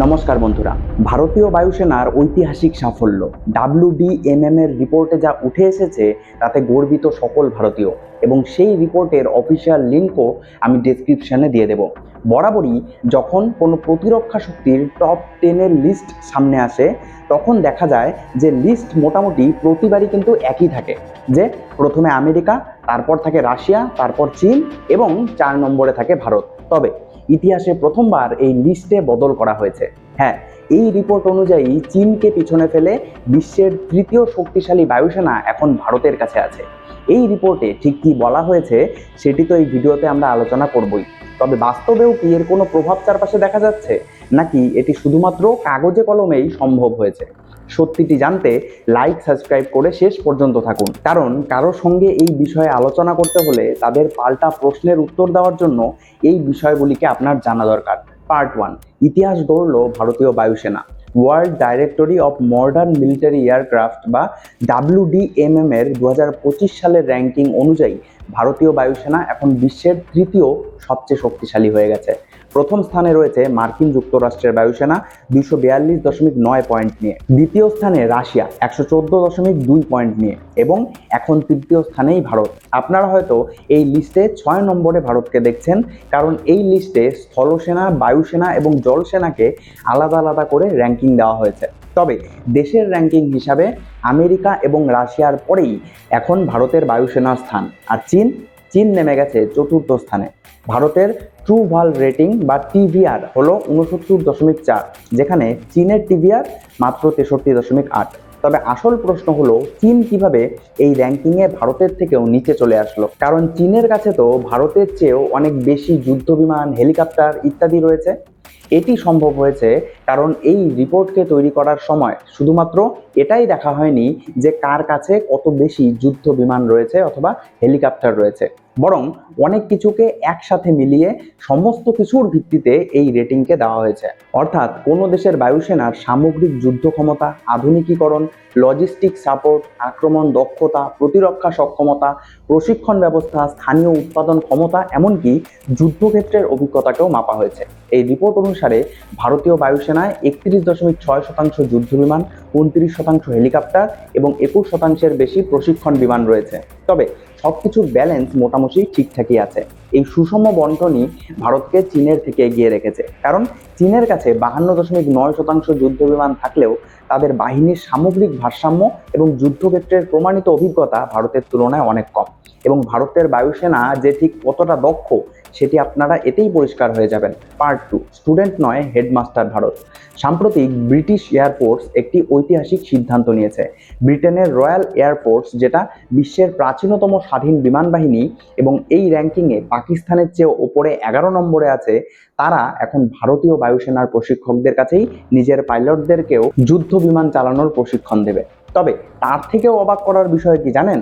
নমস্কার বন্ধুরা, ভারতীয় বায়ুসেনার ঐতিহাসিক সাফল্য WDMM এর রিপোর্টে যা উঠে এসেছে তাতে গর্বিত সকল ভারতীয়, এবং সেই রিপোর্টের অফিসিয়াল লিঙ্কও আমি ডেসক্রিপশনে দিয়ে দেব। বরাবরই যখন কোনো প্রতিরক্ষা শক্তির টপ 10-এর লিস্ট সামনে আসে তখন দেখা যায় যে লিস্ট মোটামুটি প্রতিবারই কিন্তু একই থাকে, যে প্রথমে আমেরিকা, তারপর থাকে রাশিয়া, তারপর চীন এবং 4 নম্বরে থাকে ভারত। তবে ইতিহাসে প্রথমবার এই লিস্টে বদল করা হয়েছে। হ্যাঁ, এই রিপোর্ট অনুযায়ী চীনকে পিছনে ফেলে বিশ্বের তৃতীয় শক্তিশালী বায়ুসেনা এখন ভারতের কাছে আছে। এই রিপোর্টে ঠিক কি বলা হয়েছে সেটি তো এই ভিডিওতে আমরা আলোচনা করবই। তবে বাস্তবেও কি এর কোনো প্রভাব চারপাশে দেখা যাচ্ছে, নাকি এটি শুধুমাত্র কাগজে কলমেই সম্ভব হয়েছে? সত্যিটি জানতে লাইক, সাবস্ক্রাইব করে শেষ পর্যন্ত থাকুন, কারণ কারো সঙ্গে এই বিষয়ে আলোচনা করতে হলে তাদের পাল্টা প্রশ্নের উত্তর দেওয়ার জন্য এই বিষয়গুলিকে আপনার জানা দরকার। পার্ট 1, ইতিহাস গড়ল ভারতীয় বায়ুসেনা। World directory of modern military aircraft বা WDMM এর 2025 সালের র্যাঙ্কিং অনুযায়ী ভারতীয় বায়ুসেনা এখন বিশ্বের তৃতীয় সবচেয়ে শক্তিশালী হয়ে গেছে। প্রথম স্থানে রয়েছে মার্কিন যুক্তরাষ্ট্রের বায়ুসেনা 242.9 পয়েন্ট নিয়ে, দ্বিতীয় স্থানে রাশিয়া 114.2 পয়েন্ট নিয়ে, এবং এখন তৃতীয় স্থানেই ভারত। আপনারা হয়তো এই লিস্টে 6 নম্বরে ভারতকে দেখছেন, কারণ এই লিস্টে স্থলসেনা, বায়ুসেনা এবং জলসেনাকে আলাদা আলাদা করে র্যাঙ্কিং দেওয়া হয়েছে। তবে দেশের র্যাঙ্কিং হিসাবে আমেরিকা এবং রাশিয়ার পরেই এখন ভারতের বায়ুসেনার স্থান। আর চীন নেমে গেছে চতুর্থ স্থানে। ভারতের ট্রু ভাল রেটিং বা TVR হলো 69.4, যেখানে চীনের TVR মাত্র 63.8। তবে আসল প্রশ্ন হলো চীন কিভাবে এই র্যাঙ্কিংয়ে ভারতের থেকেও নিচে চলে আসলো? কারণ চীনের কাছে তো ভারতের চেয়েও অনেক বেশি যুদ্ধবিমান, হেলিকপ্টার ইত্যাদি রয়েছে। এটি সম্ভব হয়েছে কারণ এই রিপোর্টকে তৈরি করার সময় শুধুমাত্র এটাই দেখা হয়নি যে কার কাছে কত বেশি যুদ্ধ বিমান রয়েছে অথবা হেলিকপ্টার রয়েছে, বরং অনেক কিছুকে একসাথে মিলিয়ে সমস্ত কিছুর ভিত্তিতে এই রেটিংকে দেওয়া হয়েছে। অর্থাৎ কোনো দেশের বায়ুসেনার সামগ্রিক যুদ্ধ ক্ষমতা, আধুনিকীকরণ, লজিস্টিক সাপোর্ট, আক্রমণ দক্ষতা, প্রতিরক্ষা সক্ষমতা, প্রশিক্ষণ ব্যবস্থা, স্থানীয় উৎপাদন ক্ষমতা, এমনকি যুদ্ধক্ষেত্রের অভিজ্ঞতাকেও মাপা হয়েছে। এই রিপোর্ট অনুসারে ভারতীয় বায়ুসেনায় 31.6% যুদ্ধবিমান, 29% হেলিকপ্টার এবং 21%-এর বেশি প্রশিক্ষণ বিমান রয়েছে। তবে সবকিছুর ব্যালেন্স মোটামুটি ঠিকঠাকই আছে। এই সুষম বন্টনই ভারতকে চীনের থেকে এগিয়ে রেখেছে, কারণ চীনের কাছে 52.9% যুদ্ধবিমান থাকলেও তাদের বাহিনীর সামগ্রিক ভারসাম্য এবং যুদ্ধক্ষেত্রের প্রমাণিত অভিজ্ঞতা ভারতের তুলনায় অনেক কম। এবং ভারতের বায়ুসেনা যে ঠিক কতটা দক্ষ সেটি আপনারা এতেই পরিষ্কার হয়ে যাবেন। পার্ট 2, স্টুডেন্ট নয় হেডমাস্টার ভারত। সাম্প্রতিক ব্রিটিশ এয়ারফোর্স একটি ঐতিহাসিক সিদ্ধান্ত নিয়েছে। ব্রিটেনের রয়্যাল এয়ারফোর্স, যেটা বিশ্বের প্রাচীনতম স্বাধীন বিমান বাহিনী এবং এই র্যাঙ্কিংয়ে পাকিস্তানের চেয়েও ওপরে 11 নম্বরে আছে, তারা এখন ভারতীয় বায়ুসেনার প্রশিক্ষকদের কাছেই নিজের পাইলটদেরকেও যুদ্ধ বিমান চালানোর প্রশিক্ষণ দেবে। তবে তার থেকেও অবাক করার বিষয় কি জানেন?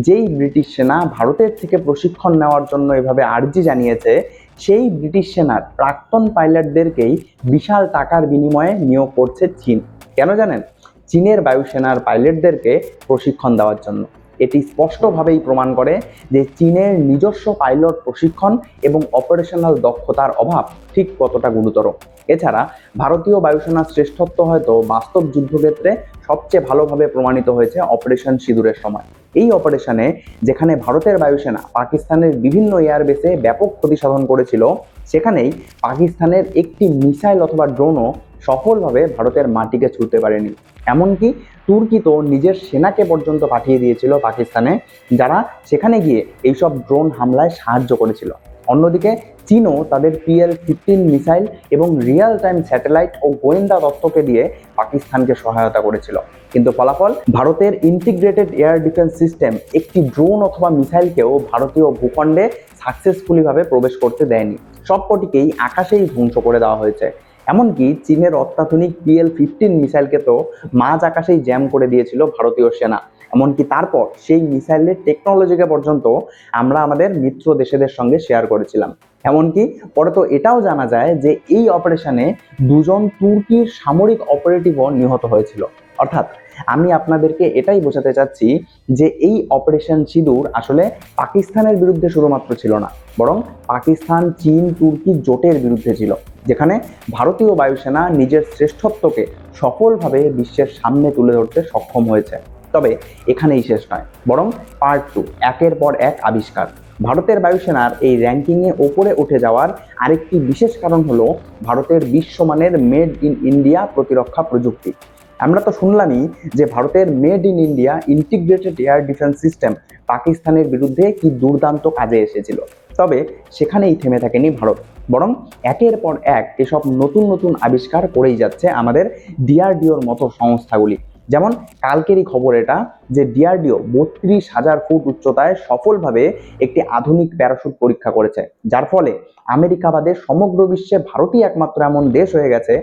যেই ব্রিটিশ সেনা ভারতের থেকে প্রশিক্ষণ নেওয়ার জন্য এভাবে আর্জি জানিয়েছে, সেই ব্রিটিশ সেনার প্রাক্তন পাইলটদেরকেই বিশাল টাকার বিনিময়ে নিয়োগ করছে চীন। কেন জানেন? চীনের বায়ুসেনার পাইলটদেরকে প্রশিক্ষণ দেওয়ার জন্য। এটি স্পষ্টভাবেই প্রমাণ করে যে চীনের নিজস্ব পাইলট প্রশিক্ষণ এবং অপারেশনাল দক্ষতার অভাব ঠিক কতটা গুরুতর। এছাড়া ভারতীয় বায়ুসেনার শ্রেষ্ঠত্ব হয়তো বাস্তব যুদ্ধক্ষেত্রে সবচেয়ে ভালোভাবে প্রমাণিত হয়েছে অপারেশন সিঁদুরের সময়। এই অপারেশনে যেখানে ভারতের বায়ুসেনা পাকিস্তানের বিভিন্ন এয়ারবেসে ব্যাপক ক্ষতি সাধন করেছিল, সেখানেই পাকিস্তানের একটি মিসাইল অথবা ড্রোনও সফলভাবে ভারতের মাটিকে ছুঁতে পারেনি। এমনকি তুর্কি তো নিজের সেনাকে পর্যন্ত পাঠিয়ে দিয়েছিল পাকিস্তানে, যারা সেখানে গিয়ে এইসব ড্রোন হামলায় সাহায্য করেছিল। অন্যদিকে চীনও তাদের PL-15 মিসাইল এবং রিয়েল টাইম স্যাটেলাইট ও গোয়েন্দা তথ্যকে দিয়ে পাকিস্তানকে সহায়তা করেছিল। কিন্তু ফলাফল, ভারতের ইন্টিগ্রেটেড এয়ার ডিফেন্স সিস্টেম একটি ড্রোন অথবা মিসাইলকেও ভারতীয় ভূখণ্ডে সাকসেসফুলিভাবে প্রবেশ করতে দেয়নি। সবকটিকেই আকাশেই ধ্বংস করে দেওয়া হয়েছে। এমনকি চীনের অত্যাধুনিক PL-15 মিসাইলকে তো মাঝ আকাশেই জ্যাম করে দিয়েছিল ভারতীয় সেনা। এমনকি তারপর সেই মিসাইলের টেকনোলজিকে পর্যন্ত আমরা আমাদের মিত্র দেশেদের সঙ্গে শেয়ার করেছিলাম। এমনকি পরে তো এটাও জানা যায় যে এই অপারেশনে 2 জন তুর্কির সামরিক অপারেটিভও নিহত হয়েছিল। অর্থাৎ আমি আপনাদেরকে এটাই বোঝাতে চাচ্ছি যে এই অপারেশন সিঁদুর আসলে পাকিস্তানের বিরুদ্ধে শুধুমাত্র ছিল না, বরং পাকিস্তান, চীন, তুর্কি জোটের বিরুদ্ধে ছিল, যেখানে ভারতীয় বায়ুসেনা নিজের শ্রেষ্ঠত্বকে সফলভাবে বিশ্বের সামনে তুলে ধরতে সক্ষম হয়েছে। তবে এখানেই শেষ নয়, বরং পার্ট 2, একের পর এক আবিষ্কার। ভারতের বায়ুসেনার এই র্যাঙ্কিংয়ে ওপরে উঠে যাওয়ার আরেকটি বিশেষ কারণ হলো ভারতের বিশ্বমানের মেড ইন ইন্ডিয়া প্রতিরক্ষা প্রযুক্তি। আমরা তো শুনলামই যে ভারতের made in India integrated air defence system পাকিস্তানের বিরুদ্ধে কি দুর্দান্ত কাজে এসেছিল। তবে সেখানেই থেমে থাকেনি ভারত, বরং একের পর এক এসব নতুন নতুন আবিষ্কার করেই যাচ্ছে আমাদের ডিআরডিওর মতো সংস্থাগুলি। যেমন কালকেরই খবর এটা যে ডিআরডিও 32,000 ফুট উচ্চতায় সফলভাবে একটি আধুনিক প্যারাশুট পরীক্ষা করেছে, যার ফলে আমেরিকা বাদে সমগ্র বিশ্বে ভারতই একমাত্র এমন দেশ হয়ে গেছে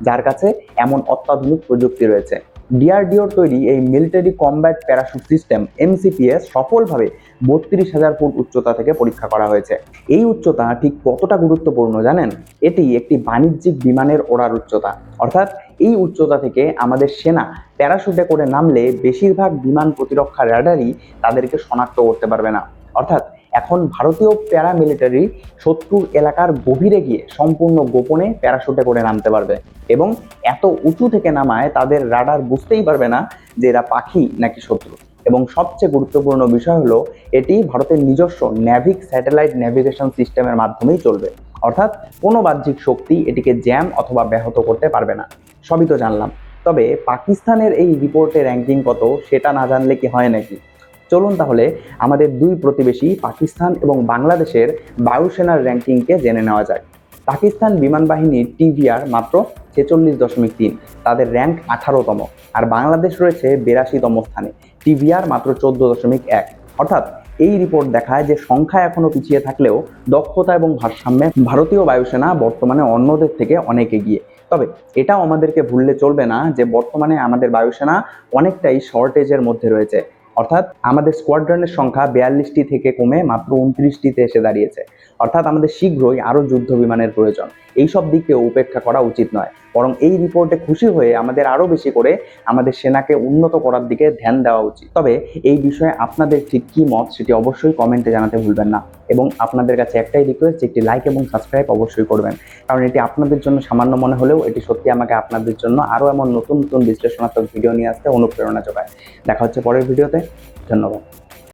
যার কাছে এমন অত্যাধুনিক প্রযুক্তি রয়েছে। ডিআরডিওর তৈরি এই military combat parachute system MCPS সফলভাবে 32,000 ফুট উচ্চতা থেকে পরীক্ষা করা হয়েছে। এই উচ্চতা ঠিক কতটা গুরুত্বপূর্ণ জানেন? এটি একটি বাণিজ্যিক বিমানের ওড়ার উচ্চতা, অর্থাৎ এই উচ্চতা থেকে আমাদের সেনা প্যারাশুটে করে নামলে বেশিরভাগ বিমান প্রতিরক্ষা র্যাডারই তাদেরকে শনাক্ত করতে পারবে না। অর্থাৎ এখন ভারতীয় প্যারামিলিটারি শত্রুর এলাকার গভীরে গিয়ে সম্পূর্ণ গোপনে প্যারাশুটে করে নামতে পারবে, এবং এত উঁচু থেকে নামায় তাদের রাডার বুঝতেই পারবে না যে এরা পাখি নাকি শত্রু। এবং সবচেয়ে গুরুত্বপূর্ণ বিষয় হলো এটি ভারতের নিজস্ব ন্যাভিক স্যাটেলাইট নেভিগেশন সিস্টেমের মাধ্যমেই চলবে, অর্থাৎ কোনো বাহ্যিক শক্তি এটিকে জ্যাম অথবা ব্যাহত করতে পারবে না। সবই তো জানলাম, তবে পাকিস্তানের এই রিপোর্টে র্যাঙ্কিং কত সেটা না জানলে কি হয় নাকি? চলুন তাহলে আমাদের দুই প্রতিবেশী পাকিস্তান এবং বাংলাদেশের বায়ুসেনার র্যাঙ্কিংকে জেনে নেওয়া যায়। পাকিস্তান বিমান বাহিনীর টিভিআর মাত্র 46.3, তাদের র্যাঙ্ক 18তম, আর বাংলাদেশ রয়েছে 82তম স্থানে, টিভিআর মাত্র 14.1। অর্থাৎ এই রিপোর্ট দেখায় যে সংখ্যা এখনো পিছিয়ে থাকলেও দক্ষতা এবং ভারসাম্যে ভারতীয় বায়ুসেনা বর্তমানে অন্যদের থেকে অনেক এগিয়ে। তবে এটাও আমাদেরকে ভুললে চলবে না যে বর্তমানে আমাদের বায়ুসেনা অনেকটাই শর্টেজের মধ্যে রয়েছে, অর্থাৎ আমাদের স্কোয়াড্রনের সংখ্যা 42টি থেকে কমে মাত্র 29টিতে এসে দাঁড়িয়েছে। অর্থাৎ আমাদের শীঘ্রই আরও যুদ্ধ বিমানের প্রয়োজন। এইসব দিকেও উপেক্ষা করা উচিত নয়, বরং এই রিপোর্টে খুশি হয়ে আমাদের আরও বেশি করে আমাদের সেনাকে উন্নত করার দিকে ধ্যান দেওয়া উচিত। তবে এই বিষয়ে আপনাদের ঠিক কী মত সেটি অবশ্যই কমেন্টে জানাতে ভুলবেন না, এবং আপনাদের কাছে একটাই রিকোয়েস্ট যে একটি লাইক এবং সাবস্ক্রাইব অবশ্যই করবেন, কারণ এটি আপনাদের জন্য সামান্য মনে হলেও এটি সত্যি আমাকে আপনাদের জন্য আরও এমন নতুন নতুন বিশ্লেষণাত্মক ভিডিও নিয়ে আসতে অনুপ্রেরণা যোগায়। দেখা হচ্ছে পরের ভিডিওতে। ধন্যবাদ।